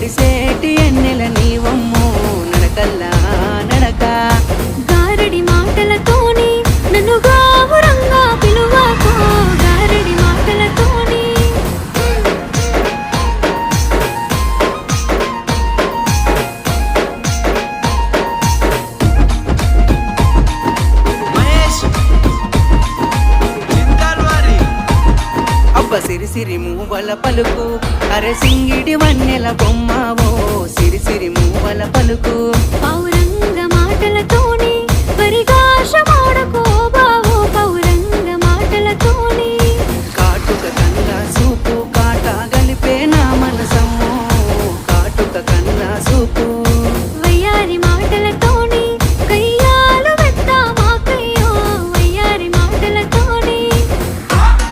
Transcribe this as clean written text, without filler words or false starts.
నడిసేటి ఎన్నెల నీవమ్మో నడకల్లా నడక గారడి మాటలతోని నన్ను గావురంగా పిలువాకో గారడి మాటలతోని అబ్బ సిరిసిరి మూవల పలుకు అరే సింగిడి వన్నెల బొమ్మవో సిరిసిరి మూవల పలుకు పౌరంగ మాటలతోని పరిగాష మాడకో